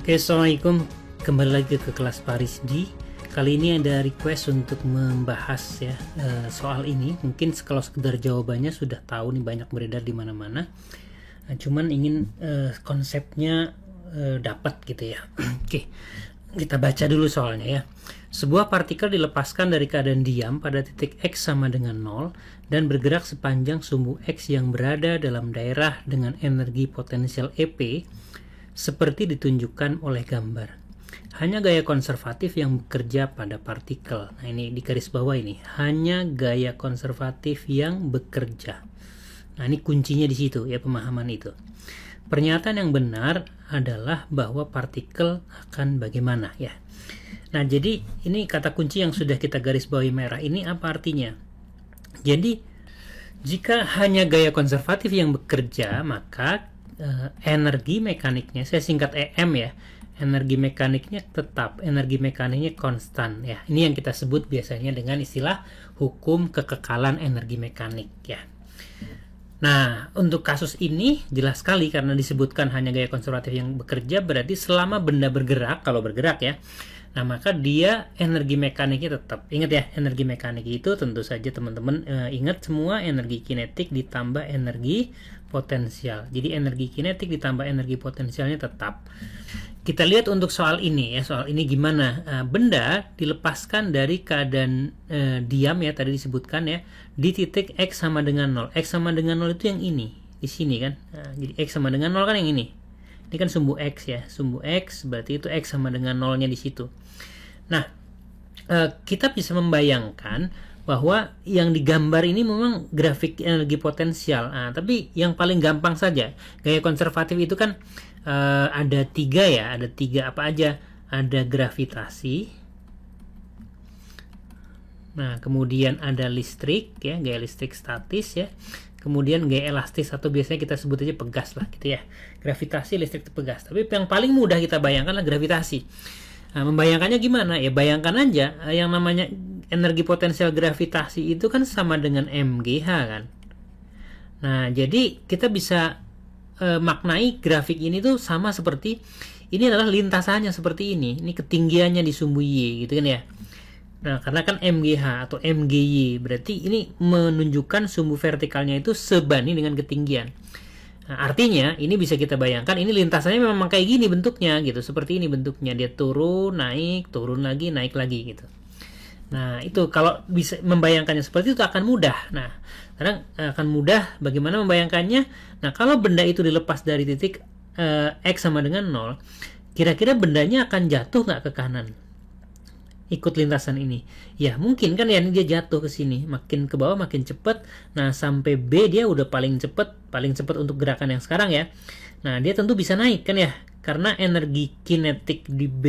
Oke, assalamualaikum. Kembali lagi ke kelas Paris D. Kali ini ada request untuk membahas ya soal ini. Mungkin kalau sekedar jawabannya sudah tahu nih, banyak beredar di mana-mana. Cuman ingin konsepnya dapat gitu ya. Oke, kita baca dulu soalnya ya. Sebuah partikel dilepaskan dari keadaan diam pada titik X sama dengan 0 dan bergerak sepanjang sumbu X yang berada dalam daerah dengan energi potensial EP seperti ditunjukkan oleh gambar. Hanya gaya konservatif yang bekerja pada partikel. Nah, ini di garis bawah ini, hanya gaya konservatif yang bekerja. Nah, ini kuncinya di situ ya, pemahaman itu. Pernyataan yang benar adalah bahwa partikel akan bagaimana ya. Nah, jadi ini kata kunci yang sudah kita garis bawahi merah ini apa artinya? Jadi jika hanya gaya konservatif yang bekerja, maka energi mekaniknya, saya singkat EM ya, energi mekaniknya tetap, energi mekaniknya konstan ya. Ini yang kita sebut biasanya dengan istilah hukum kekekalan energi mekanik ya. Nah, untuk kasus ini jelas sekali karena disebutkan hanya gaya konservatif yang bekerja, berarti selama benda bergerak, kalau bergerak ya, nah maka dia energi mekaniknya tetap. Ingat ya, energi mekanik itu tentu saja teman-teman ingat semua energi kinetik ditambah energi potensial. Jadi energi kinetik ditambah energi potensialnya tetap. Kita lihat untuk soal ini ya, soal ini gimana benda dilepaskan dari keadaan diam ya, tadi disebutkan ya, di titik X sama dengan 0. X sama dengan 0 itu yang ini, di sini kan. Nah, jadi X sama dengan 0 kan yang ini. Ini kan sumbu X ya, sumbu X berarti itu X sama dengan 0-nya di situ. Nah, kita bisa membayangkan bahwa yang digambar ini memang grafik energi potensial. Nah, tapi yang paling gampang saja, gaya konservatif itu kan ada tiga ya, ada tiga apa aja? Ada gravitasi. Nah, kemudian ada listrik ya, gaya listrik statis ya. Kemudian gaya elastis atau biasanya kita sebut aja pegas lah gitu ya. Gravitasi, listrik, pegas. Tapi yang paling mudah kita bayangkan adalah gravitasi. Nah, membayangkannya gimana? Ya bayangkan aja yang namanya energi potensial gravitasi itu kan sama dengan mgh kan. Nah, jadi kita bisa maknai grafik ini tuh sama seperti ini adalah lintasannya seperti ini. Ini ketinggiannya di sumbu Y gitu kan ya. Nah, karena kan MGH atau MGY berarti ini menunjukkan sumbu vertikalnya itu sebanding dengan ketinggian. Nah, artinya ini bisa kita bayangkan ini lintasannya memang kayak gini bentuknya gitu, seperti ini bentuknya, dia turun lagi, naik lagi gitu. Nah, itu kalau bisa membayangkannya seperti itu akan mudah. Nah, sekarang akan mudah bagaimana membayangkannya. Nah, kalau benda itu dilepas dari titik X sama dengan 0, kira-kira bendanya akan jatuh nggak ke kanan? Ikut lintasan ini ya, mungkin kan ya, dia jatuh ke sini, makin ke bawah makin cepat. Nah, sampai B dia udah paling cepat untuk gerakan yang sekarang ya. Nah, dia tentu bisa naik kan ya, karena energi kinetik di B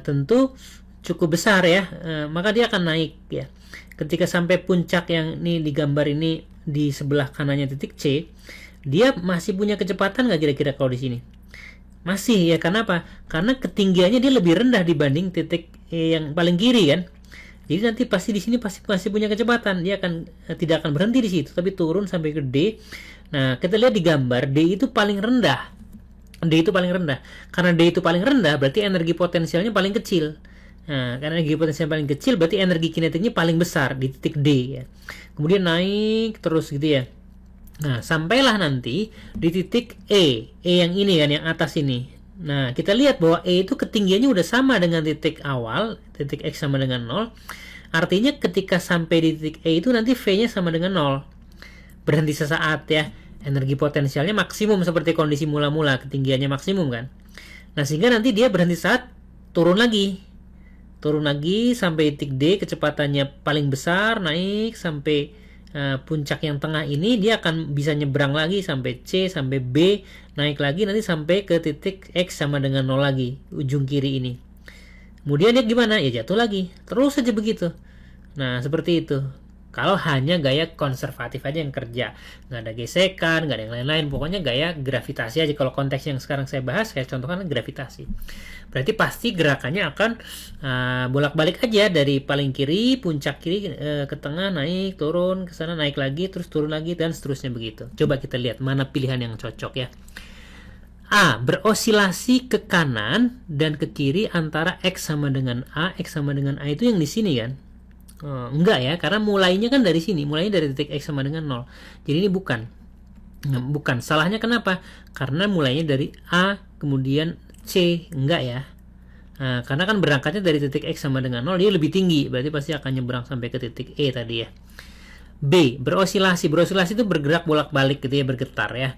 tentu cukup besar ya, maka dia akan naik ya. Ketika sampai puncak yang ini digambar ini di sebelah kanannya titik C, dia masih punya kecepatan nggak kira-kira kalau di sini? Masih ya, karena apa? Karena ketinggiannya dia lebih rendah dibanding titik yang paling kiri kan. Jadi nanti pasti di sini pasti masih punya kecepatan. Dia akan tidak akan berhenti di situ, tapi turun sampai ke D. Nah, kita lihat di gambar D itu paling rendah. D itu paling rendah. Karena D itu paling rendah, berarti energi potensialnya paling kecil. Nah, karena energi potensial paling kecil, berarti energi kinetiknya paling besar di titik D ya. Kemudian naik terus gitu ya. Nah, sampailah nanti di titik E yang ini kan, yang atas ini. Nah, kita lihat bahwa E itu ketinggiannya udah sama dengan titik awal, titik X sama dengan 0. Artinya ketika sampai di titik E itu nanti V-nya sama dengan 0. Berhenti sesaat ya. Energi potensialnya maksimum seperti kondisi mula-mula, ketinggiannya maksimum kan. Nah, sehingga nanti dia berhenti saat turun lagi sampai titik D, kecepatannya paling besar, naik sampai puncak yang tengah ini, dia akan bisa nyebrang lagi sampai C, sampai B, naik lagi nanti sampai ke titik X sama dengan 0 lagi, ujung kiri ini. Kemudian dia gimana? Ya jatuh lagi, terus saja begitu. Nah, seperti itu. Kalau hanya gaya konservatif aja yang kerja, nggak ada gesekan, nggak ada yang lain-lain, pokoknya gaya gravitasi aja. Kalau konteks yang sekarang saya bahas, saya contohkan gravitasi. Berarti pasti gerakannya akan bolak-balik aja dari paling kiri, puncak kiri ke tengah, naik, turun, ke sana, naik lagi, terus turun lagi, dan seterusnya begitu. Coba kita lihat mana pilihan yang cocok ya. A berosilasi ke kanan dan ke kiri antara X sama dengan A, X sama dengan A itu yang di sini kan? Enggak ya, karena mulainya kan dari sini, mulainya dari titik X sama dengan 0. Jadi ini bukan. Bukan. Salahnya kenapa? Karena mulainya dari A, kemudian C. Enggak ya. Karena kan berangkatnya dari titik X sama dengan 0, dia lebih tinggi. Berarti pasti akan nyebrang sampai ke titik E tadi ya. B, berosilasi. Berosilasi itu bergerak bolak-balik gitu ya, bergetar ya.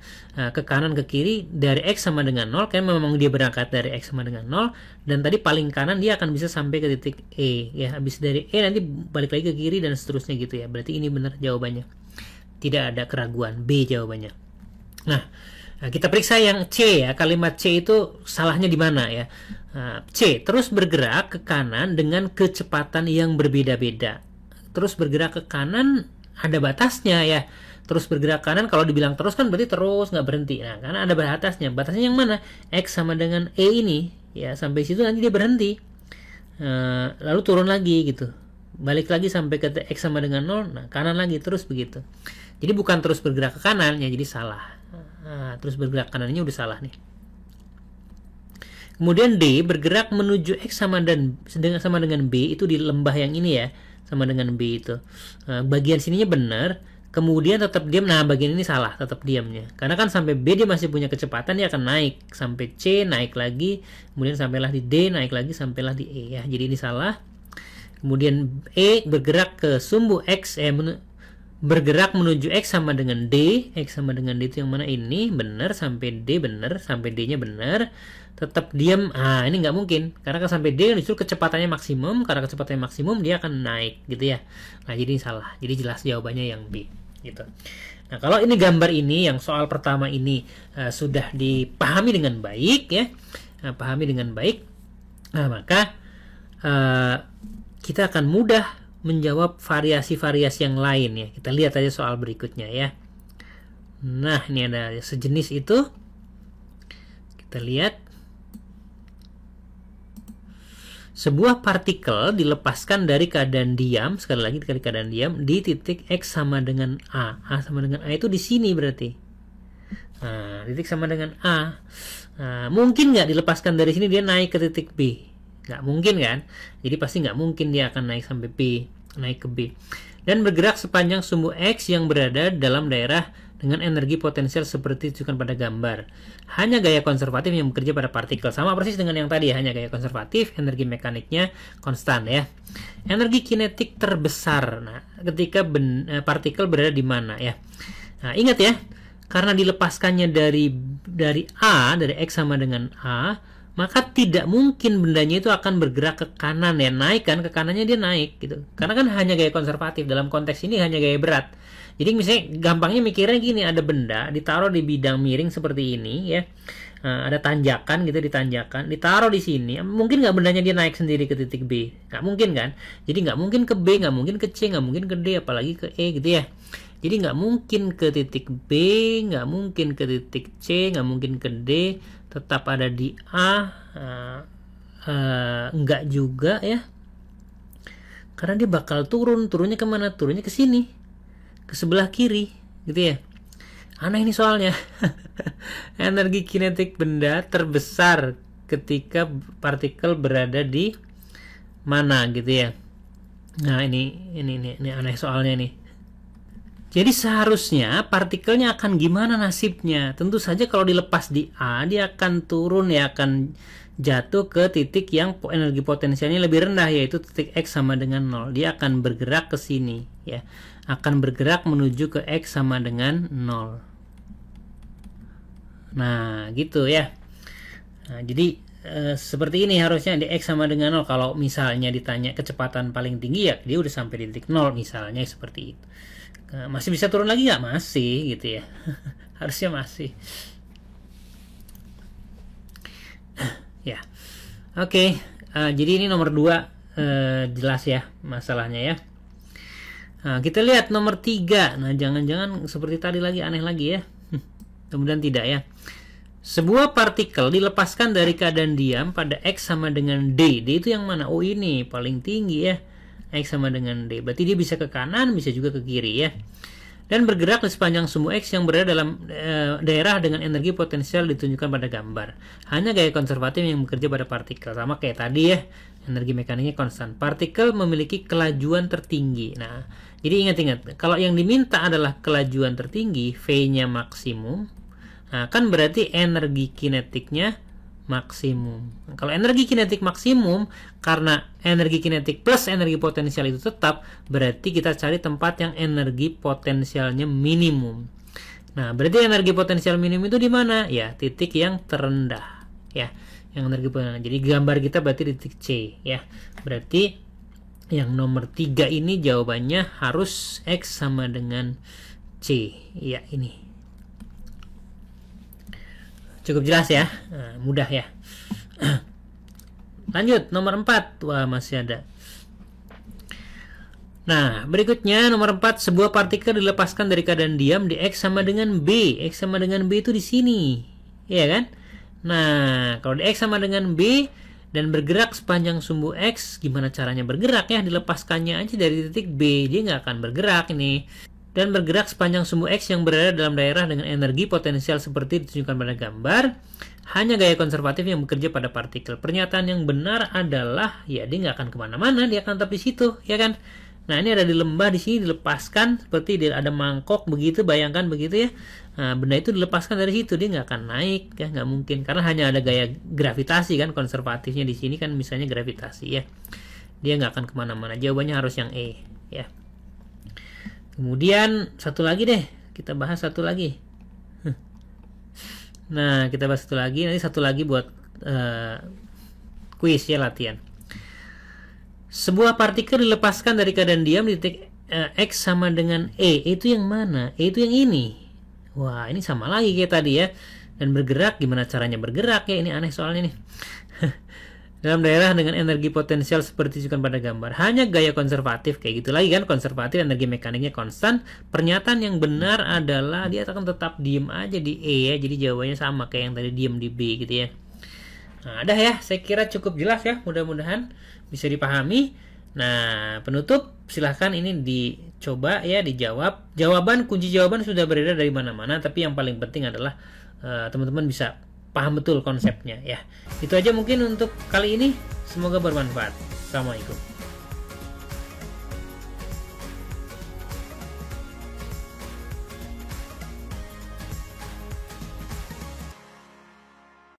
Ke kanan ke kiri dari X sama dengan 0, kan memang dia berangkat dari X sama dengan 0, dan tadi paling kanan dia akan bisa sampai ke titik E ya. Habis dari E nanti balik lagi ke kiri dan seterusnya gitu ya. Berarti ini benar jawabannya. Tidak ada keraguan, B jawabannya. Nah, kita periksa yang C ya. Kalimat C itu salahnya di mana ya? C, terus bergerak ke kanan dengan kecepatan yang berbeda-beda. Terus bergerak ke kanan ada batasnya ya. Terus bergerak kanan, kalau dibilang terus kan berarti terus nggak berhenti. Nah, karena ada batasnya. Batasnya yang mana? X sama dengan E ini ya, sampai situ nanti dia berhenti. Lalu turun lagi gitu. Balik lagi sampai ke X sama dengan 0. Nah, kanan lagi terus begitu. Jadi bukan terus bergerak ke kanan ya, jadi salah. Terus bergerak kanannya udah salah nih. Kemudian D, bergerak menuju X sama dengan B, itu di lembah yang ini ya. Sama dengan B itu. Bagian sininya benar, kemudian tetap diam. Nah, bagian ini salah, tetap diamnya. Karena kan sampai B dia masih punya kecepatan, dia akan naik sampai C, naik lagi, kemudian sampailah di D, naik lagi sampailah di E ya. Jadi ini salah. Kemudian E bergerak ke sumbu X, bergerak menuju X sama dengan D. X sama dengan D itu yang mana? Ini benar, sampai D benar, sampai D-nya benar. Tetap diam. Ini nggak mungkin. Karena kan sampai D justru kecepatannya maksimum. Karena kecepatannya maksimum dia akan naik gitu ya. Nah, jadi salah. Jadi jelas jawabannya yang B gitu. Nah, kalau ini gambar ini yang soal pertama ini sudah dipahami dengan baik ya. Pahami dengan baik. Nah, maka kita akan mudah menjawab variasi-variasi yang lain ya. Kita lihat aja soal berikutnya ya. Nah, ini ada sejenis itu. Kita lihat. Sebuah partikel dilepaskan dari keadaan diam, sekali lagi dari keadaan diam, di titik X sama dengan A. A sama dengan A itu di sini berarti. Titik sama dengan A. Mungkin nggak dilepaskan dari sini dia naik ke titik B? Nggak mungkin kan? Jadi pasti nggak mungkin dia akan naik sampai B, naik ke B. Dan bergerak sepanjang sumbu X yang berada dalam daerah dengan energi potensial seperti ditunjukkan pada gambar. Hanya gaya konservatif yang bekerja pada partikel. Sama persis dengan yang tadi ya, hanya gaya konservatif, energi mekaniknya konstan ya. Energi kinetik terbesar. Nah, ketika partikel berada di mana ya? Nah, ingat ya, karena dilepaskannya dari A, dari X sama dengan A, maka tidak mungkin bendanya itu akan bergerak ke kanan ya, naik kan, ke kanannya dia naik gitu. Karena kan hanya gaya konservatif, dalam konteks ini hanya gaya berat. Jadi misalnya gampangnya mikirnya gini, ada benda ditaruh di bidang miring seperti ini ya, ada tanjakan gitu, ditaruh di sini, mungkin nggak bendanya dia naik sendiri ke titik B? Nggak mungkin kan? Jadi nggak mungkin ke B, nggak mungkin ke C, nggak mungkin ke D, apalagi ke E gitu ya. Jadi nggak mungkin ke titik B, nggak mungkin ke titik C, nggak mungkin ke D, tetap ada di A. Nggak juga ya, karena dia bakal turunnya kemana? Turunnya ke sini, ke sebelah kiri gitu ya. Aneh ini soalnya. Energi kinetik benda terbesar ketika partikel berada di mana gitu ya. Nah, ini aneh soalnya nih. Jadi seharusnya partikelnya akan gimana nasibnya? Tentu saja kalau dilepas di A, dia akan turun ya, akan jatuh ke titik yang energi potensialnya lebih rendah, yaitu titik X sama dengan 0. Dia akan bergerak ke sini ya. Akan bergerak menuju ke X sama dengan 0. Nah, gitu ya. Nah, jadi seperti ini harusnya di X sama dengan 0. Kalau misalnya ditanya kecepatan paling tinggi ya, dia udah sampai di titik 0 misalnya seperti itu. Masih bisa turun lagi nggak? Masih gitu ya. Harusnya masih. Ya. Oke. Jadi ini nomor 2 jelas ya masalahnya ya. Nah, kita lihat nomor 3. Nah, jangan-jangan seperti tadi lagi, aneh lagi ya. Kemudian tidak ya. Sebuah partikel dilepaskan dari keadaan diam pada X sama dengan D. D itu yang mana? Oh, ini paling tinggi ya. X sama dengan D. Berarti dia bisa ke kanan, bisa juga ke kiri ya. dan bergerak di sepanjang sumbu X yang berada dalam daerah dengan energi potensial ditunjukkan pada gambar. Hanya gaya konservatif yang bekerja pada partikel. Sama kayak tadi ya, energi mekaniknya konstan. Partikel memiliki kelajuan tertinggi. Nah, jadi ingat-ingat, kalau yang diminta adalah kelajuan tertinggi, V-nya maksimum, nah, kan berarti energi kinetiknya maksimum. Kalau energi kinetik maksimum, karena energi kinetik plus energi potensial itu tetap, berarti kita cari tempat yang energi potensialnya minimum. Nah, berarti energi potensial minimum itu di mana? Ya, titik yang terendah. Ya, yang energi potensial. Jadi gambar kita berarti di titik C. Ya, berarti yang nomor 3 ini jawabannya harus X sama dengan C. Ya, ini. Cukup jelas ya, nah, mudah ya. Lanjut, nomor 4. Wah, masih ada. Nah, berikutnya nomor 4, sebuah partikel dilepaskan dari keadaan diam di X sama dengan B. X sama dengan B itu di sini, ya kan? Nah, kalau di X sama dengan B dan bergerak sepanjang sumbu X, gimana caranya bergerak ya? Dilepaskannya aja dari titik B, dia nggak akan bergerak ini. Dan bergerak sepanjang sumbu X yang berada dalam daerah dengan energi potensial seperti ditunjukkan pada gambar. Hanya gaya konservatif yang bekerja pada partikel. Pernyataan yang benar adalah, ya dia nggak akan kemana-mana, dia akan tetap di situ, ya kan? Nah, ini ada di lembah, di sini dilepaskan, seperti ada mangkok begitu, bayangkan begitu ya. Nah, benda itu dilepaskan dari situ, dia nggak akan naik, ya nggak mungkin, karena hanya ada gaya gravitasi kan, konservatifnya di sini kan misalnya gravitasi ya. Dia nggak akan kemana-mana. Jawabannya harus yang E, ya. Kemudian satu lagi deh, kita bahas satu lagi. Nah, kita bahas satu lagi, nanti satu lagi buat kuis ya, latihan. Sebuah partikel dilepaskan dari keadaan diam di titik X sama dengan E. Itu yang mana? E itu yang ini. Wah, ini sama lagi kayak tadi ya. Dan bergerak, gimana caranya bergerak ya? Ini aneh soalnya nih. Dalam daerah dengan energi potensial seperti ditunjukkan pada gambar. Hanya gaya konservatif, kayak gitu lagi kan, konservatif, energi mekaniknya konstan. Pernyataan yang benar adalah dia akan tetap diem aja di E ya, jadi jawabannya sama kayak yang tadi diem di B gitu ya. Nah, dah ya, saya kira cukup jelas ya, mudah-mudahan bisa dipahami. Nah, penutup silahkan ini dicoba ya, dijawab. Kunci jawaban sudah beredar dari mana-mana, tapi yang paling penting adalah teman-teman bisa paham betul konsepnya ya. Itu aja mungkin untuk kali ini. Semoga bermanfaat. Assalamualaikum.